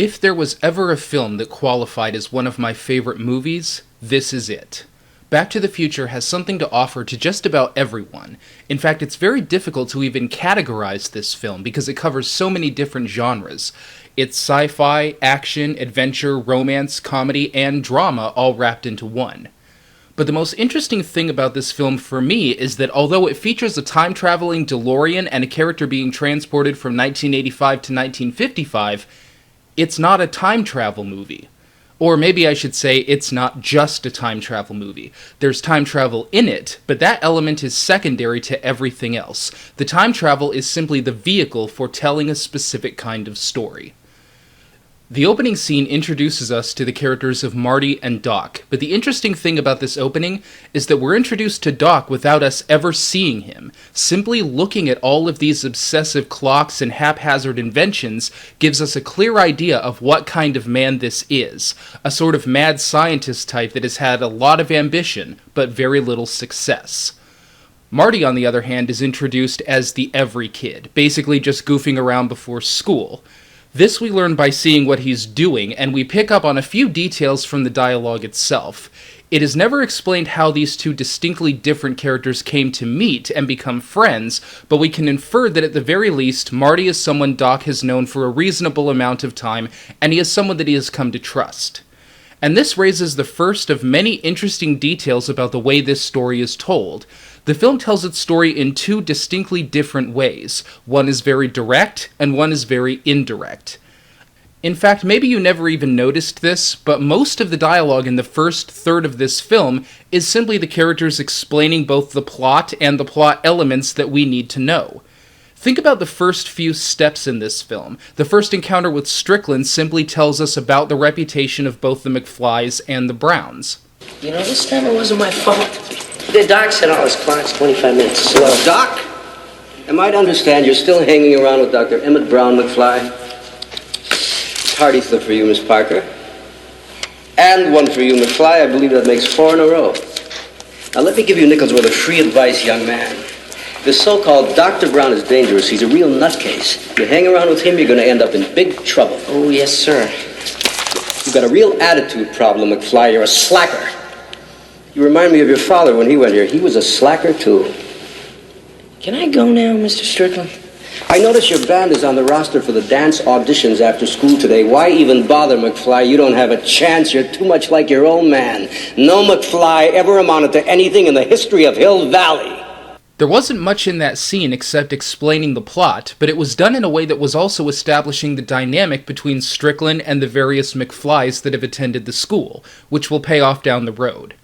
If there was ever a film that qualified as one of my favorite movies, this is it. Back to the Future has something to offer to just about everyone. In fact, it's very difficult to even categorize this film because it covers so many different genres. It's sci-fi, action, adventure, romance, comedy, and drama all wrapped into one. But the most interesting thing about this film for me is that although it features a time-traveling DeLorean and a character being transported from 1985 to 1955, it's not a time travel movie. Or maybe I should say it's not just a time travel movie. There's time travel in it, but that element is secondary to everything else. The time travel is simply the vehicle for telling a specific kind of story. The opening scene introduces us to the characters of Marty and Doc, but the interesting thing about this opening is that we're introduced to Doc without us ever seeing him. Simply looking at all of these obsessive clocks and haphazard inventions gives us a clear idea of what kind of man this is, a sort of mad scientist type that has had a lot of ambition, but very little success. Marty, on the other hand, is introduced as the every kid, basically just goofing around before school. This we learn by seeing what he's doing, and we pick up on a few details from the dialogue itself. It is never explained how these two distinctly different characters came to meet and become friends, but we can infer that at the very least, Marty is someone Doc has known for a reasonable amount of time, and he is someone that he has come to trust. And this raises the first of many interesting details about the way this story is told. The film tells its story in two distinctly different ways. One is very direct, and one is very indirect. In fact, maybe you never even noticed this, but most of the dialogue in the first third of this film is simply the characters explaining both the plot and the plot elements that we need to know. Think about the first few steps in this film. The first encounter with Strickland simply tells us about the reputation of both the McFlys and the Browns. You know, this time it wasn't my fault. The doc said all his clock's 25 minutes slow. Doc, am I to understand you're still hanging around with Dr. Emmett Brown McFly? Hearty slip for you, Miss Parker. And one for you, McFly. I believe that makes 4 in a row. Now let me give you nickels worth of free advice, young man. This so-called Dr. Brown is dangerous. He's a real nutcase. You hang around with him, you're going to end up in big trouble. Oh, yes, sir. You've got a real attitude problem, McFly. You're a slacker. You remind me of your father when he went here. He was a slacker, too. Can I go now, Mr. Strickland? I notice your band is on the roster for the dance auditions after school today. Why even bother, McFly? You don't have a chance. You're too much like your old man. No McFly ever amounted to anything in the history of Hill Valley. There wasn't much in that scene except explaining the plot, but it was done in a way that was also establishing the dynamic between Strickland and the various McFlys that have attended the school, which will pay off down the road.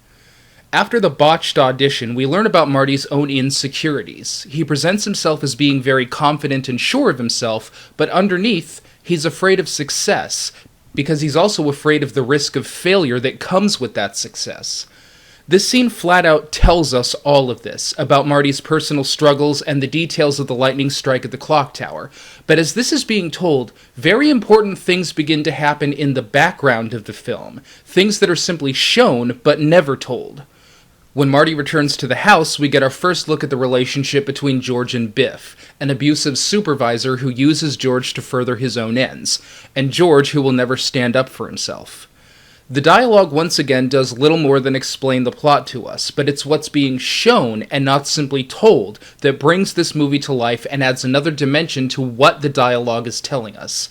After the botched audition, we learn about Marty's own insecurities. He presents himself as being very confident and sure of himself, but underneath, he's afraid of success, because he's also afraid of the risk of failure that comes with that success. This scene flat out tells us all of this, about Marty's personal struggles and the details of the lightning strike at the clock tower. But as this is being told, very important things begin to happen in the background of the film, things that are simply shown but never told. When Marty returns to the house, we get our first look at the relationship between George and Biff, an abusive supervisor who uses George to further his own ends, and George who will never stand up for himself. The dialogue once again does little more than explain the plot to us, but it's what's being shown and not simply told that brings this movie to life and adds another dimension to what the dialogue is telling us.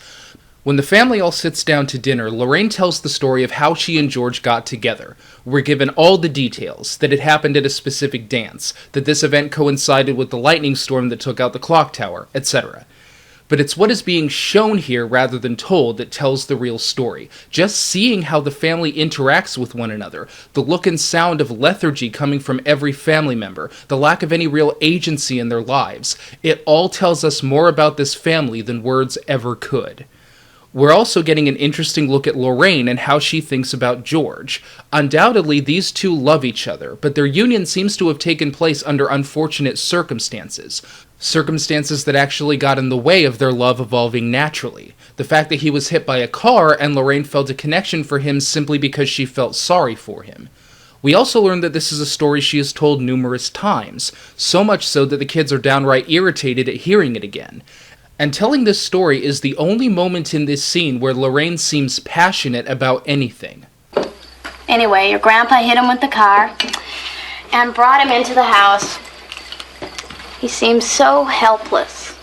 When the family all sits down to dinner, Lorraine tells the story of how she and George got together. We're given all the details, that it happened at a specific dance, that this event coincided with the lightning storm that took out the clock tower, etc. But it's what is being shown here rather than told that tells the real story. Just seeing how the family interacts with one another, the look and sound of lethargy coming from every family member, the lack of any real agency in their lives, it all tells us more about this family than words ever could. We're also getting an interesting look at Lorraine and how she thinks about George. Undoubtedly, these two love each other, but their union seems to have taken place under unfortunate circumstances. Circumstances that actually got in the way of their love evolving naturally. The fact that he was hit by a car and Lorraine felt a connection for him simply because she felt sorry for him. We also learn that this is a story she has told numerous times, so much so that the kids are downright irritated at hearing it again. And telling this story is the only moment in this scene where Lorraine seems passionate about anything. Anyway, your grandpa hit him with the car and brought him into the house. He seemed so helpless.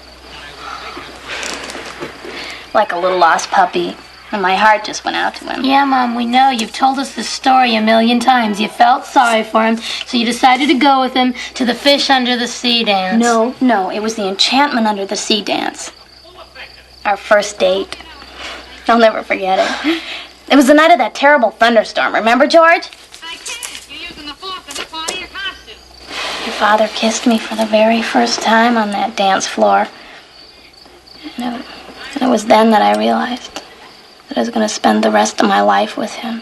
Like a little lost puppy. And my heart just went out to him. Yeah, Mom, we know. You've told us this story a million times. You felt sorry for him, so you decided to go with him to the fish under the sea dance. No, it was the enchantment under the sea dance. Our first date. I'll never forget it. It was the night of that terrible thunderstorm. Remember, George? I can't. You're using the fork as a part of your costume. Your father kissed me for the very first time on that dance floor. And it was then that I realized that I was going to spend the rest of my life with him.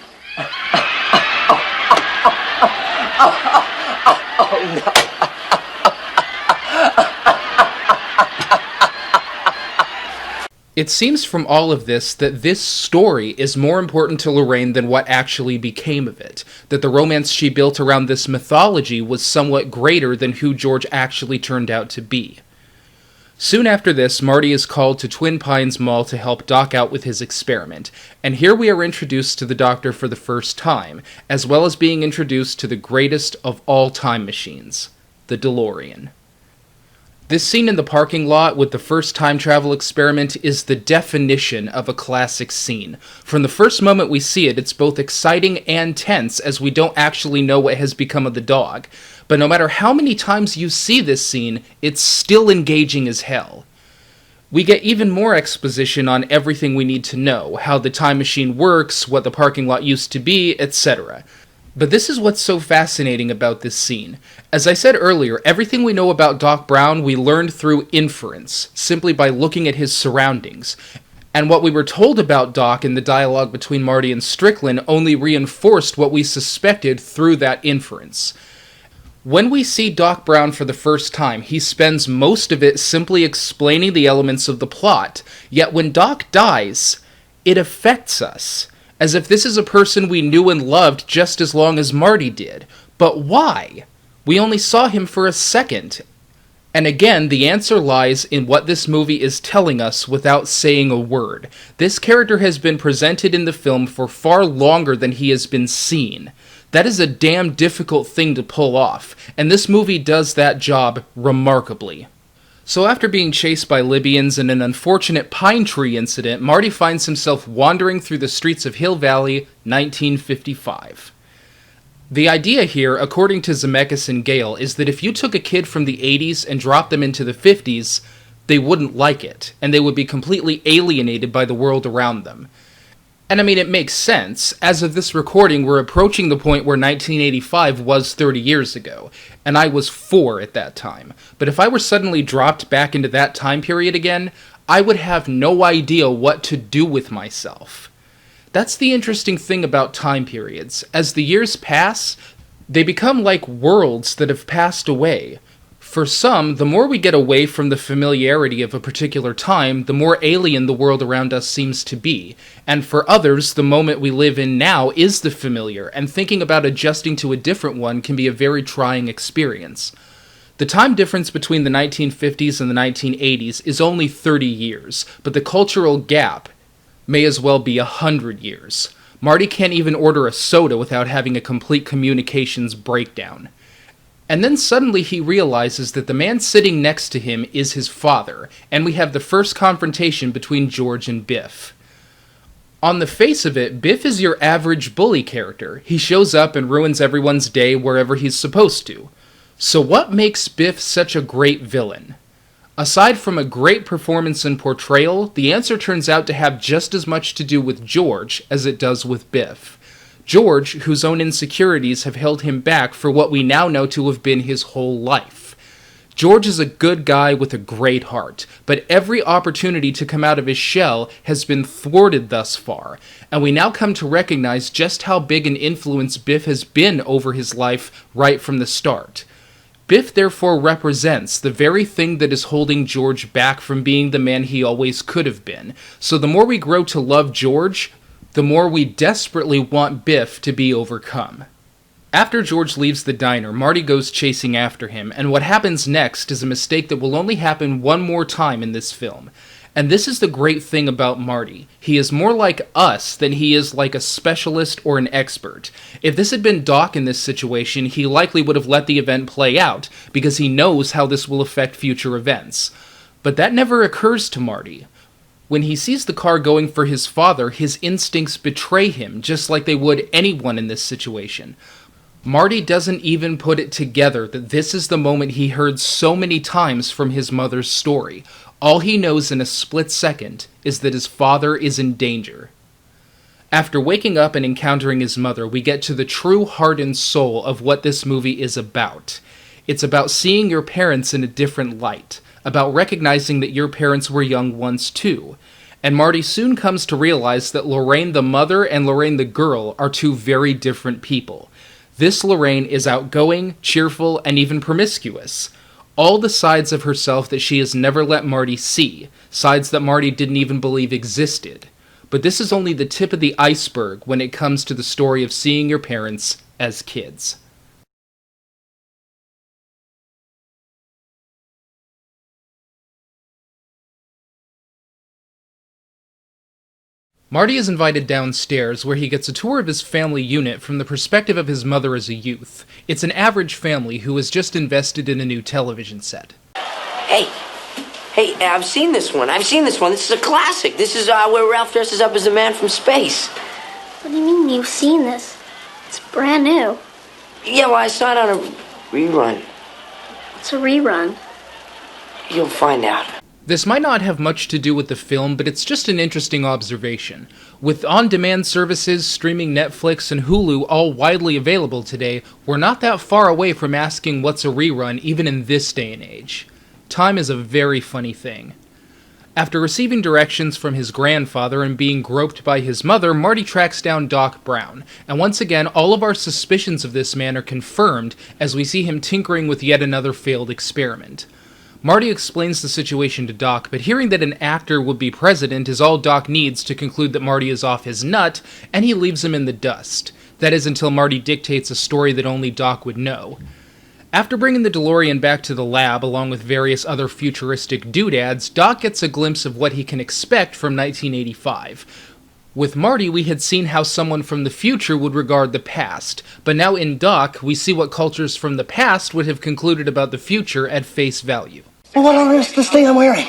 It seems from all of this that this story is more important to Lorraine than what actually became of it, that the romance she built around this mythology was somewhat greater than who George actually turned out to be. Soon after this, Marty is called to Twin Pines Mall to help Doc out with his experiment, and here we are introduced to the Doctor for the first time, as well as being introduced to the greatest of all time machines, the DeLorean. This scene in the parking lot with the first time travel experiment is the definition of a classic scene. From the first moment we see it, it's both exciting and tense as we don't actually know what has become of the dog. But no matter how many times you see this scene, it's still engaging as hell. We get even more exposition on everything we need to know, how the time machine works, what the parking lot used to be, etc. But this is what's so fascinating about this scene. As I said earlier, everything we know about Doc Brown we learned through inference, simply by looking at his surroundings. And what we were told about Doc in the dialogue between Marty and Strickland only reinforced what we suspected through that inference. When we see Doc Brown for the first time, he spends most of it simply explaining the elements of the plot, yet when Doc dies, it affects us. As if this is a person we knew and loved just as long as Marty did. But why? We only saw him for a second. And again, the answer lies in what this movie is telling us without saying a word. This character has been presented in the film for far longer than he has been seen. That is a damn difficult thing to pull off, and this movie does that job remarkably. So after being chased by Libyans in an unfortunate pine tree incident, Marty finds himself wandering through the streets of Hill Valley, 1955. The idea here, according to Zemeckis and Gale, is that if you took a kid from the 80s and dropped them into the 50s, they wouldn't like it, and they would be completely alienated by the world around them. And I mean, it makes sense. As of this recording, we're approaching the point where 1985 was 30 years ago, and I was 4 at that time. But if I were suddenly dropped back into that time period again, I would have no idea what to do with myself. That's the interesting thing about time periods. As the years pass, they become like worlds that have passed away. For some, the more we get away from the familiarity of a particular time, the more alien the world around us seems to be. And for others, the moment we live in now is the familiar, and thinking about adjusting to a different one can be a very trying experience. The time difference between the 1950s and the 1980s is only 30 years, but the cultural gap may as well be 100 years. Marty can't even order a soda without having a complete communications breakdown. And then suddenly he realizes that the man sitting next to him is his father, and we have the first confrontation between George and Biff. On the face of it, Biff is your average bully character. He shows up and ruins everyone's day wherever he's supposed to. So what makes Biff such a great villain? Aside from a great performance and portrayal, the answer turns out to have just as much to do with George as it does with Biff. George, whose own insecurities have held him back for what we now know to have been his whole life. George is a good guy with a great heart, but every opportunity to come out of his shell has been thwarted thus far, and we now come to recognize just how big an influence Biff has been over his life right from the start. Biff therefore represents the very thing that is holding George back from being the man he always could have been. So the more we grow to love George, the more we desperately want Biff to be overcome. After George leaves the diner, Marty goes chasing after him, and what happens next is a mistake that will only happen one more time in this film. And this is the great thing about Marty. He is more like us than he is like a specialist or an expert. If this had been Doc in this situation, he likely would have let the event play out, because he knows how this will affect future events. But that never occurs to Marty. When he sees the car going for his father, his instincts betray him, just like they would anyone in this situation. Marty doesn't even put it together that this is the moment he heard so many times from his mother's story. All he knows in a split second is that his father is in danger. After waking up and encountering his mother, we get to the true heart and soul of what this movie is about. It's about seeing your parents in a different light, about recognizing that your parents were young once too. And Marty soon comes to realize that Lorraine the mother and Lorraine the girl are two very different people. This Lorraine is outgoing, cheerful, and even promiscuous. All the sides of herself that she has never let Marty see, sides that Marty didn't even believe existed. But this is only the tip of the iceberg when it comes to the story of seeing your parents as kids. Marty is invited downstairs, where he gets a tour of his family unit from the perspective of his mother as a youth. It's an average family who has just invested in a new television set. Hey, I've seen this one. This is a classic. This is where Ralph dresses up as a man from space. What do you mean you've seen this? It's brand new. Yeah, well, I saw it on a rerun. It's a rerun. You'll find out. This might not have much to do with the film, but it's just an interesting observation. With on-demand services, streaming Netflix, and Hulu all widely available today, we're not that far away from asking what's a rerun even in this day and age. Time is a very funny thing. After receiving directions from his grandfather and being groped by his mother, Marty tracks down Doc Brown, and once again all of our suspicions of this man are confirmed as we see him tinkering with yet another failed experiment. Marty explains the situation to Doc, but hearing that an actor would be president is all Doc needs to conclude that Marty is off his nut, and he leaves him in the dust. That is until Marty dictates a story that only Doc would know. After bringing the DeLorean back to the lab, along with various other futuristic doodads, Doc gets a glimpse of what he can expect from 1985. With Marty, we had seen how someone from the future would regard the past, but now in Doc, we see what cultures from the past would have concluded about the future at face value. Well, what on earth is this thing I'm wearing?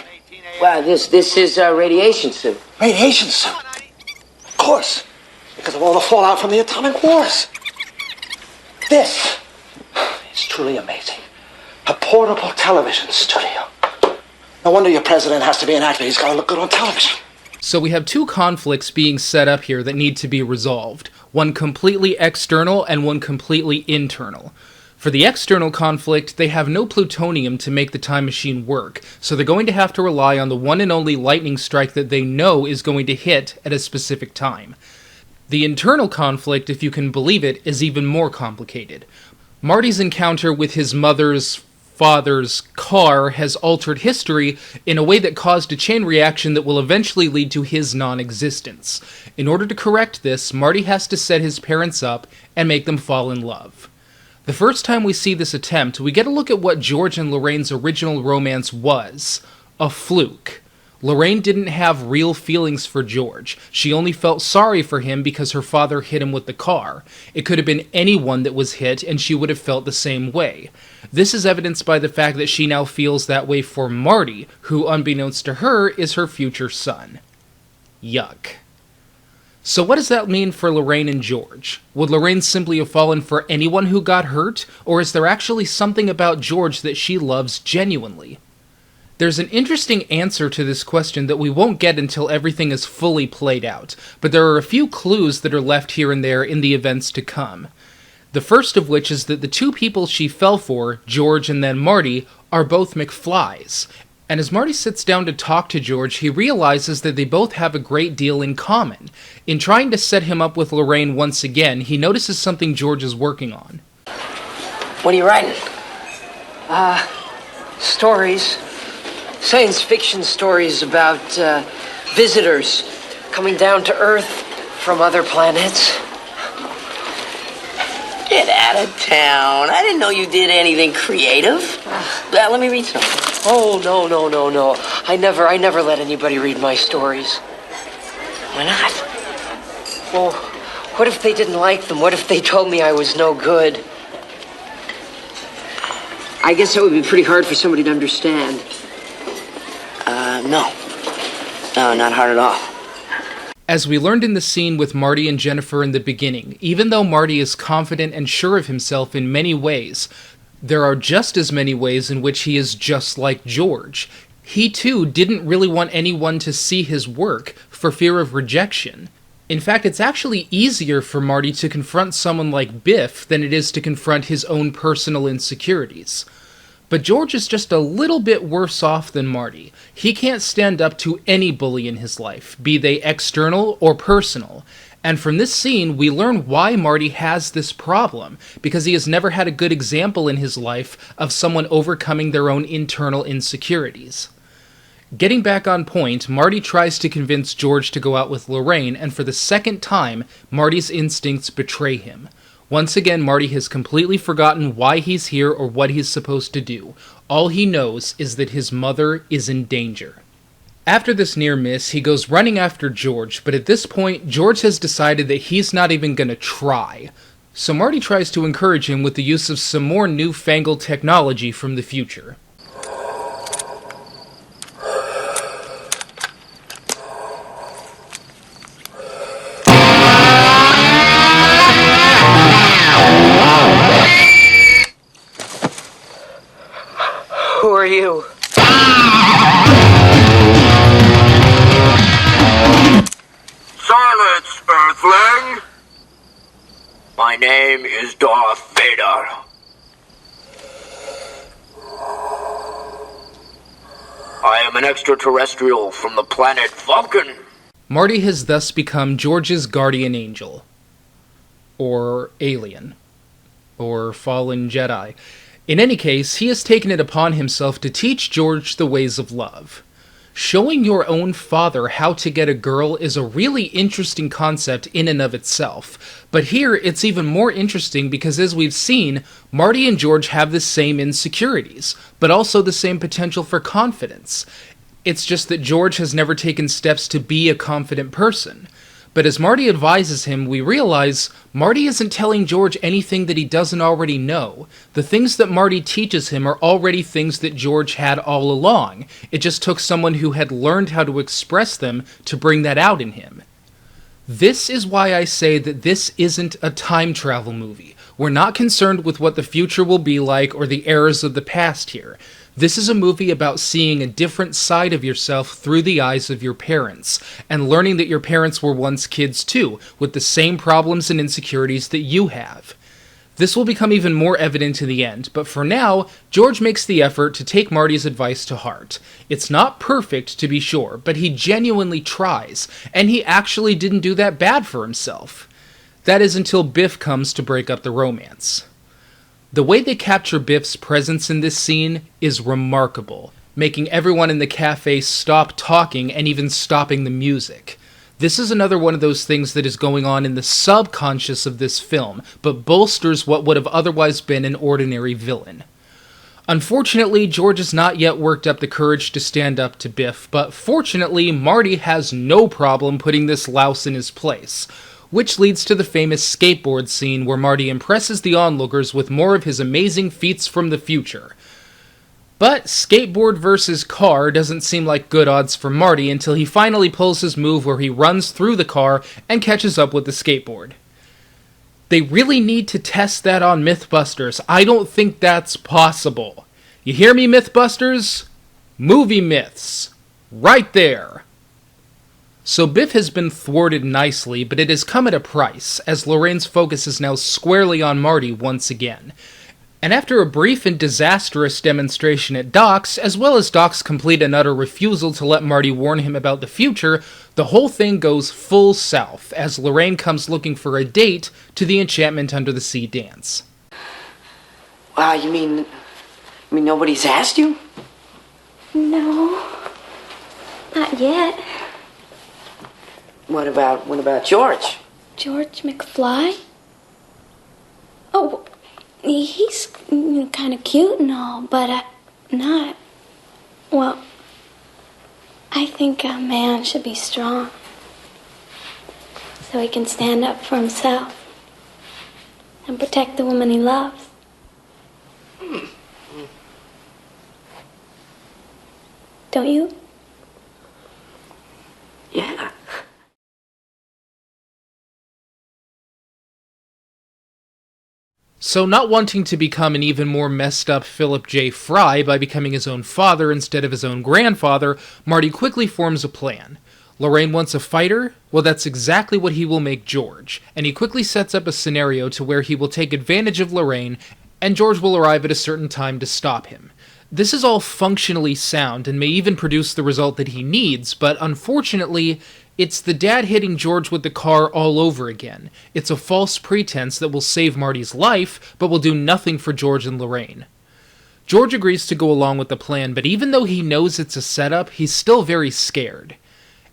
Well, this is a radiation suit. Radiation suit. Of course, because of all the fallout from the atomic wars. This is truly amazing. A portable television studio. No wonder your president has to be an actor. He's got to look good on television. So we have two conflicts being set up here that need to be resolved. One completely external and one completely internal. For the external conflict, they have no plutonium to make the time machine work, so they're going to have to rely on the one and only lightning strike that they know is going to hit at a specific time. The internal conflict, if you can believe it, is even more complicated. Marty's encounter with his father's car has altered history in a way that caused a chain reaction that will eventually lead to his non-existence. In order to correct this, Marty has to set his parents up and make them fall in love. The first time we see this attempt, we get a look at what George and Lorraine's original romance was. A fluke. Lorraine didn't have real feelings for George. She only felt sorry for him because her father hit him with the car. It could have been anyone that was hit, and she would have felt the same way. This is evidenced by the fact that she now feels that way for Marty, who, unbeknownst to her, is her future son. Yuck. So what does that mean for Lorraine and George? Would Lorraine simply have fallen for anyone who got hurt, or is there actually something about George that she loves genuinely? There's an interesting answer to this question that we won't get until everything is fully played out, but there are a few clues that are left here and there in the events to come. The first of which is that the two people she fell for, George and then Marty, are both McFlys. And as Marty sits down to talk to George, he realizes that they both have a great deal in common. In trying to set him up with Lorraine once again, he notices something George is working on. What are you writing? Stories. Science fiction stories about visitors coming down to Earth from other planets. Get out out of town. I didn't know you did anything creative. Let me read something. Oh, no. I never let anybody read my stories. Why not? Well, what if they didn't like them? What if they told me I was no good? I guess that would be pretty hard for somebody to understand. No. No, not hard at all. As we learned in the scene with Marty and Jennifer in the beginning, even though Marty is confident and sure of himself in many ways, there are just as many ways in which he is just like George. He too didn't really want anyone to see his work for fear of rejection. In fact, it's actually easier for Marty to confront someone like Biff than it is to confront his own personal insecurities. But George is just a little bit worse off than Marty. He can't stand up to any bully in his life, be they external or personal. And from this scene, we learn why Marty has this problem, because he has never had a good example in his life of someone overcoming their own internal insecurities. Getting back on point, Marty tries to convince George to go out with Lorraine, and for the second time, Marty's instincts betray him. Once again, Marty has completely forgotten why he's here or what he's supposed to do. All he knows is that his mother is in danger. After this near miss, he goes running after George, but at this point, George has decided that he's not even gonna try. So Marty tries to encourage him with the use of some more newfangled technology from the future. Who are you? Silence, Earthling! My name is Darth Vader. I am an extraterrestrial from the planet Vulcan. Marty has thus become George's guardian angel. Or alien. Or fallen Jedi. In any case, he has taken it upon himself to teach George the ways of love. Showing your own father how to get a girl is a really interesting concept in and of itself. But here, it's even more interesting because as we've seen, Marty and George have the same insecurities, but also the same potential for confidence. It's just that George has never taken steps to be a confident person. But as Marty advises him, we realize Marty isn't telling George anything that he doesn't already know. The things that Marty teaches him are already things that George had all along. It just took someone who had learned how to express them to bring that out in him. This is why I say that this isn't a time travel movie. We're not concerned with what the future will be like or the errors of the past here. This is a movie about seeing a different side of yourself through the eyes of your parents, and learning that your parents were once kids too, with the same problems and insecurities that you have. This will become even more evident in the end, but for now, George makes the effort to take Marty's advice to heart. It's not perfect, to be sure, but he genuinely tries, and he actually didn't do that bad for himself. That is until Biff comes to break up the romance. The way they capture Biff's presence in this scene is remarkable, making everyone in the cafe stop talking and even stopping the music. This is another one of those things that is going on in the subconscious of this film, but bolsters what would have otherwise been an ordinary villain. Unfortunately, George has not yet worked up the courage to stand up to Biff, but fortunately, Marty has no problem putting this louse in his place. Which leads to the famous skateboard scene where Marty impresses the onlookers with more of his amazing feats from the future. But skateboard versus car doesn't seem like good odds for Marty until he finally pulls his move where he runs through the car and catches up with the skateboard. They really need to test that on Mythbusters. I don't think that's possible. You hear me, Mythbusters? Movie myths. Right there. So Biff has been thwarted nicely, but it has come at a price, as Lorraine's focus is now squarely on Marty once again. And after a brief and disastrous demonstration at Doc's, as well as Doc's complete and utter refusal to let Marty warn him about the future, the whole thing goes full south, as Lorraine comes looking for a date to the Enchantment Under the Sea dance. Wow, you mean nobody's asked you? No, not yet. What about George? George McFly? Oh, he's kind of cute and all, but not. Well, I think a man should be strong so he can stand up for himself and protect the woman he loves. Don't you? Yeah. So, not wanting to become an even more messed up Philip J. Fry by becoming his own father instead of his own grandfather, Marty quickly forms a plan. Lorraine wants a fighter? Well, that's exactly what he will make George, and he quickly sets up a scenario to where he will take advantage of Lorraine, and George will arrive at a certain time to stop him. This is all functionally sound and may even produce the result that he needs, but unfortunately, it's the dad hitting George with the car all over again. It's a false pretense that will save Marty's life, but will do nothing for George and Lorraine. George agrees to go along with the plan, but even though he knows it's a setup, he's still very scared.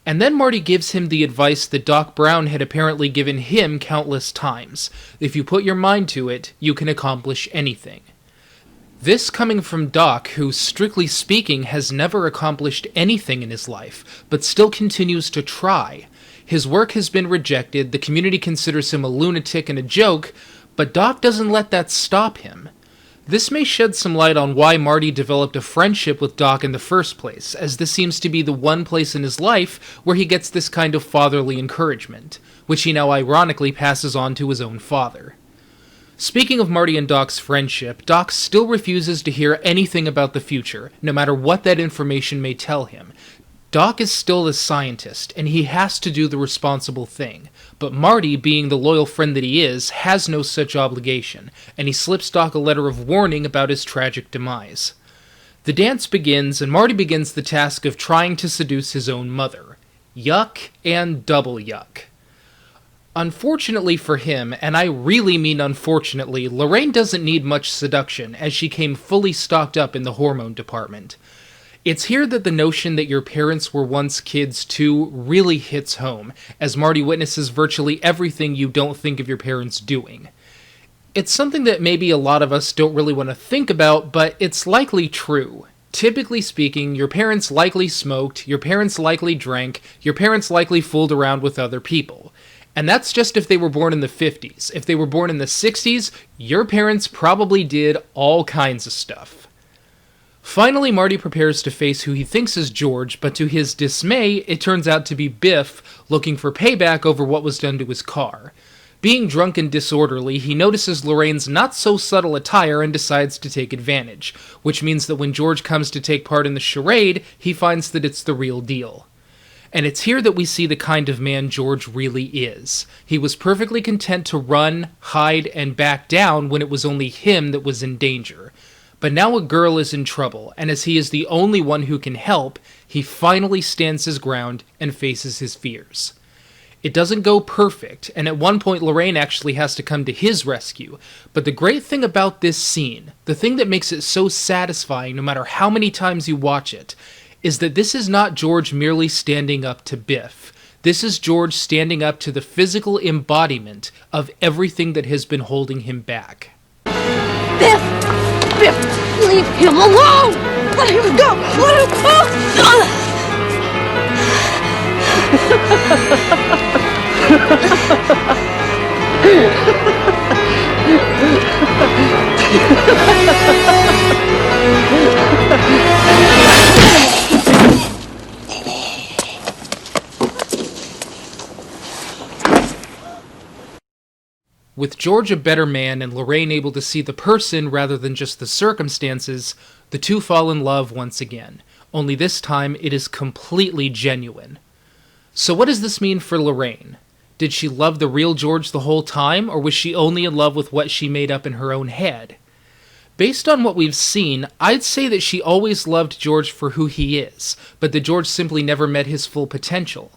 And then Marty gives him the advice that Doc Brown had apparently given him countless times. If you put your mind to it, you can accomplish anything. This coming from Doc, who, strictly speaking, has never accomplished anything in his life, but still continues to try. His work has been rejected, the community considers him a lunatic and a joke, but Doc doesn't let that stop him. This may shed some light on why Marty developed a friendship with Doc in the first place, as this seems to be the one place in his life where he gets this kind of fatherly encouragement, which he now ironically passes on to his own father. Speaking of Marty and Doc's friendship, Doc still refuses to hear anything about the future, no matter what that information may tell him. Doc is still the scientist, and he has to do the responsible thing, but Marty, being the loyal friend that he is, has no such obligation, and he slips Doc a letter of warning about his tragic demise. The dance begins, and Marty begins the task of trying to seduce his own mother. Yuck and double yuck. Unfortunately for him, and I really mean unfortunately, Lorraine doesn't need much seduction, as she came fully stocked up in the hormone department. It's here that the notion that your parents were once kids too really hits home, as Marty witnesses virtually everything you don't think of your parents doing. It's something that maybe a lot of us don't really want to think about, but it's likely true. Typically speaking, your parents likely smoked, your parents likely drank, your parents likely fooled around with other people. And that's just if they were born in the 50s. If they were born in the 60s, your parents probably did all kinds of stuff. Finally, Marty prepares to face who he thinks is George, but to his dismay, it turns out to be Biff, looking for payback over what was done to his car. Being drunk and disorderly, he notices Lorraine's not-so-subtle attire and decides to take advantage, which means that when George comes to take part in the charade, he finds that it's the real deal. And it's here that we see the kind of man George really is. He was perfectly content to run, hide, and back down when it was only him that was in danger. But now a girl is in trouble, and as he is the only one who can help, he finally stands his ground and faces his fears. It doesn't go perfect, and at one point Lorraine actually has to come to his rescue. But the great thing about this scene, the thing that makes it so satisfying no matter how many times you watch it, is that this is not George merely standing up to Biff. This is George standing up to the physical embodiment of everything that has been holding him back. Biff! Biff! Leave him alone! Let him go! Let him go! With George a better man and Lorraine able to see the person rather than just the circumstances, the two fall in love once again. Only this time it is completely genuine. So what does this mean for Lorraine? Did she love the real George the whole time, or was she only in love with what she made up in her own head? Based on what we've seen, I'd say that she always loved George for who he is, but that George simply never met his full potential.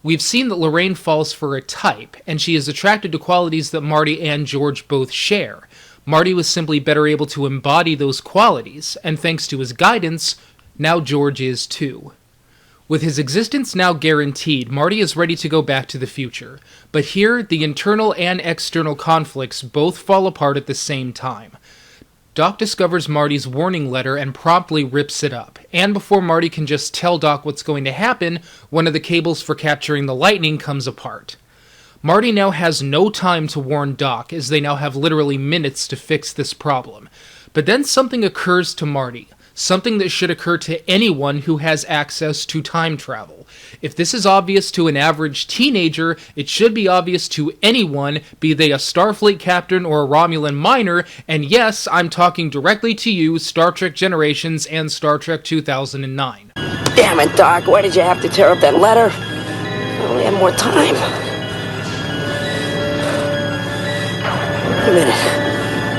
We've seen that Lorraine falls for a type, and she is attracted to qualities that Marty and George both share. Marty was simply better able to embody those qualities, and thanks to his guidance, now George is too. With his existence now guaranteed, Marty is ready to go back to the future. But here, the internal and external conflicts both fall apart at the same time. Doc discovers Marty's warning letter and promptly rips it up. And before Marty can just tell Doc what's going to happen, one of the cables for capturing the lightning comes apart. Marty now has no time to warn Doc, as they now have literally minutes to fix this problem. But then something occurs to Marty. Something that should occur to anyone who has access to time travel. If this is obvious to an average teenager, it should be obvious to anyone, be they a Starfleet captain or a Romulan miner, and yes, I'm talking directly to you, Star Trek Generations and Star Trek 2009. Damn it, Doc, why did you have to tear up that letter? I only had more time. Wait a minute.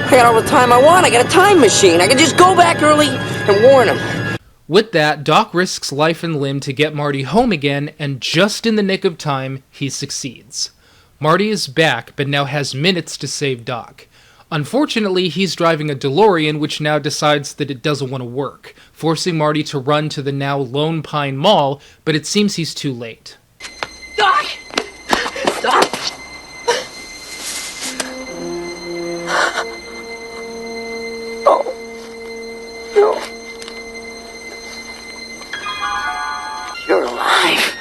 I got all the time I want. I got a time machine. I can just go back early and warn him. With that, Doc risks life and limb to get Marty home again, and just in the nick of time, he succeeds. Marty is back, but now has minutes to save Doc. Unfortunately, he's driving a DeLorean, which now decides that it doesn't want to work, forcing Marty to run to the now Lone Pine Mall, but it seems he's too late. Doc! Doc! No. You're alive.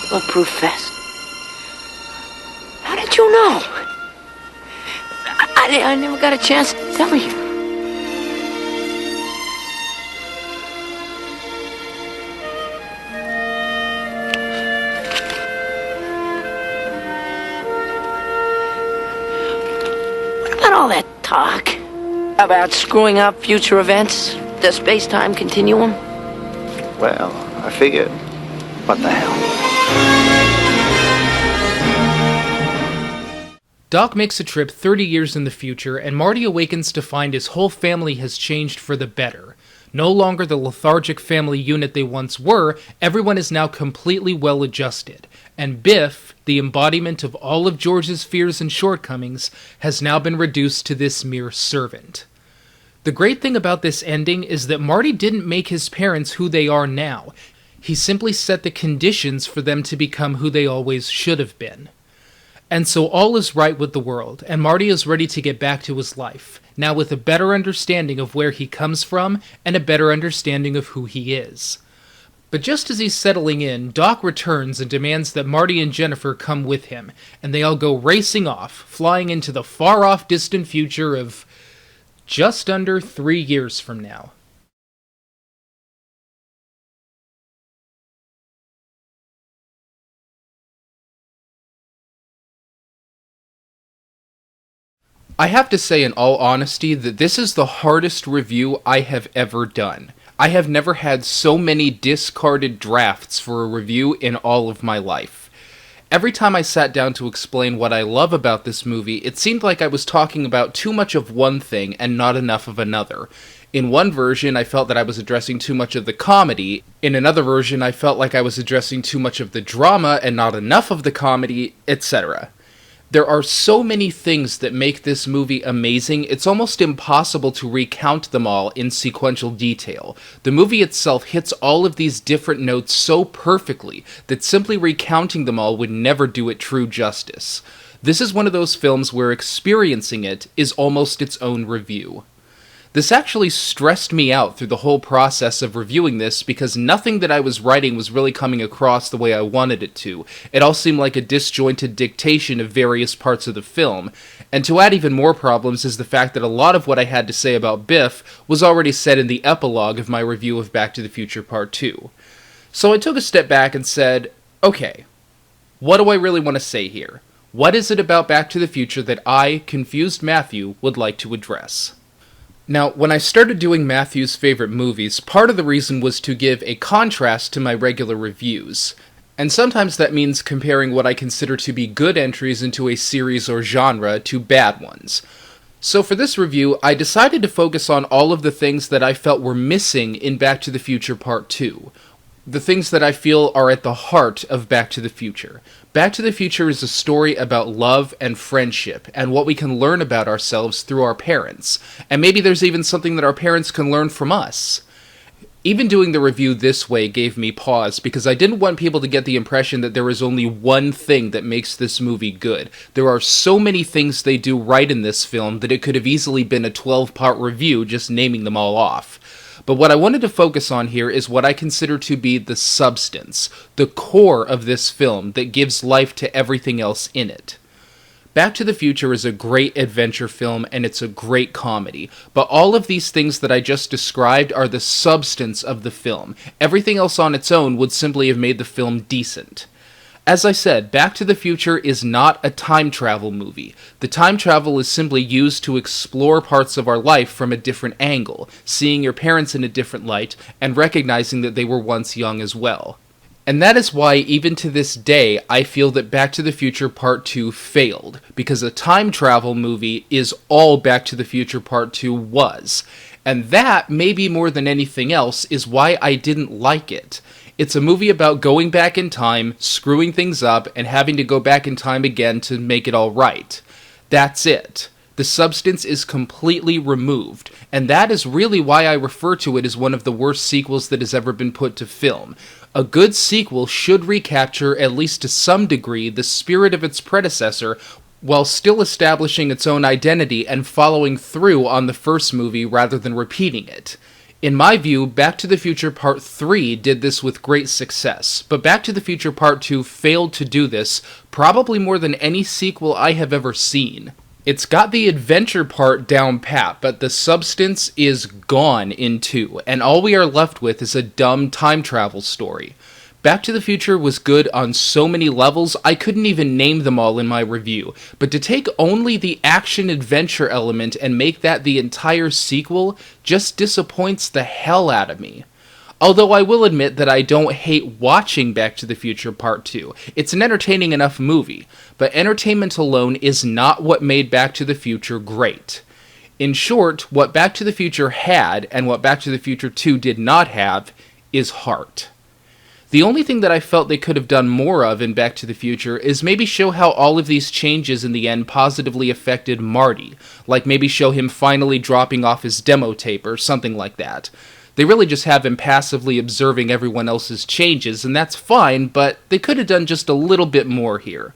Bulletproof vest. How did you know? I never got a chance to tell you. All that talk about screwing up future events, the space-time continuum. Well, I figured. What the hell? Doc makes a trip 30 years in the future, and Marty awakens to find his whole family has changed for the better. No longer the lethargic family unit they once were, everyone is now completely well-adjusted. And Biff, the embodiment of all of George's fears and shortcomings, has now been reduced to this mere servant. The great thing about this ending is that Marty didn't make his parents who they are now. He simply set the conditions for them to become who they always should have been. And so all is right with the world, and Marty is ready to get back to his life, now with a better understanding of where he comes from and a better understanding of who he is. But just as he's settling in, Doc returns and demands that Marty and Jennifer come with him, and they all go racing off, flying into the far-off distant future of just under 3 years from now. I have to say in all honesty that this is the hardest review I have ever done. I have never had so many discarded drafts for a review in all of my life. Every time I sat down to explain what I love about this movie, it seemed like I was talking about too much of one thing and not enough of another. In one version, I felt that I was addressing too much of the comedy. In another version, I felt like I was addressing too much of the drama and not enough of the comedy, etc. There are so many things that make this movie amazing, it's almost impossible to recount them all in sequential detail. The movie itself hits all of these different notes so perfectly that simply recounting them all would never do it true justice. This is one of those films where experiencing it is almost its own review. This actually stressed me out through the whole process of reviewing this because nothing that I was writing was really coming across the way I wanted it to. It all seemed like a disjointed dictation of various parts of the film. And to add even more problems is the fact that a lot of what I had to say about Biff was already said in the epilogue of my review of Back to the Future Part 2. So I took a step back and said, okay, what do I really want to say here? What is it about Back to the Future that I, confused Matthew, would like to address? Now, when I started doing Matthew's favorite movies, part of the reason was to give a contrast to my regular reviews. And sometimes that means comparing what I consider to be good entries into a series or genre to bad ones. So for this review, I decided to focus on all of the things that I felt were missing in Back to the Future Part 2. The things that I feel are at the heart of Back to the Future. Back to the Future is a story about love and friendship, and what we can learn about ourselves through our parents. And maybe there's even something that our parents can learn from us. Even doing the review this way gave me pause, because I didn't want people to get the impression that there is only one thing that makes this movie good. There are so many things they do right in this film that it could have easily been a 12-part review just naming them all off. But what I wanted to focus on here is what I consider to be the substance, the core of this film that gives life to everything else in it. Back to the Future is a great adventure film, and it's a great comedy, but all of these things that I just described are the substance of the film. Everything else on its own would simply have made the film decent. As I said, Back to the Future is not a time travel movie. The time travel is simply used to explore parts of our life from a different angle, seeing your parents in a different light, and recognizing that they were once young as well. And that is why, even to this day, I feel that Back to the Future Part 2 failed, because a time travel movie is all Back to the Future Part 2 was. And that, maybe more than anything else, is why I didn't like it. It's a movie about going back in time, screwing things up, and having to go back in time again to make it all right. That's it. The substance is completely removed, and that is really why I refer to it as one of the worst sequels that has ever been put to film. A good sequel should recapture, at least to some degree, the spirit of its predecessor, while still establishing its own identity and following through on the first movie rather than repeating it. In my view, Back to the Future Part 3 did this with great success, but Back to the Future Part 2 failed to do this, probably more than any sequel I have ever seen. It's got the adventure part down pat, but the substance is gone in 2, and all we are left with is a dumb time travel story. Back to the Future was good on so many levels, I couldn't even name them all in my review, but to take only the action-adventure element and make that the entire sequel just disappoints the hell out of me. Although I will admit that I don't hate watching Back to the Future Part 2. It's an entertaining enough movie, but entertainment alone is not what made Back to the Future great. In short, what Back to the Future had, and what Back to the Future 2 did not have, is heart. The only thing that I felt they could have done more of in Back to the Future is maybe show how all of these changes in the end positively affected Marty, like maybe show him finally dropping off his demo tape or something like that. They really just have him passively observing everyone else's changes, and that's fine, but they could have done just a little bit more here.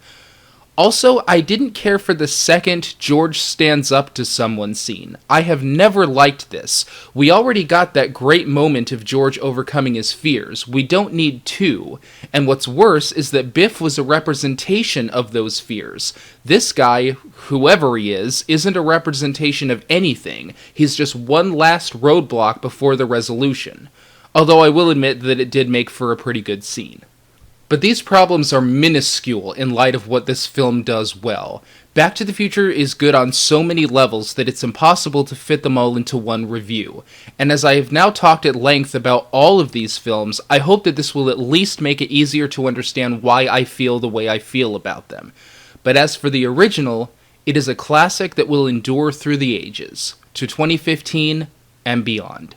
Also, I didn't care for the second George stands up to someone scene. I have never liked this. We already got that great moment of George overcoming his fears. We don't need two. And what's worse is that Biff was a representation of those fears. This guy, whoever he is, isn't a representation of anything. He's just one last roadblock before the resolution. Although I will admit that it did make for a pretty good scene. But these problems are minuscule in light of what this film does well. Back to the Future is good on so many levels that it's impossible to fit them all into one review. And as I have now talked at length about all of these films, I hope that this will at least make it easier to understand why I feel the way I feel about them. But as for the original, it is a classic that will endure through the ages, to 2015 and beyond.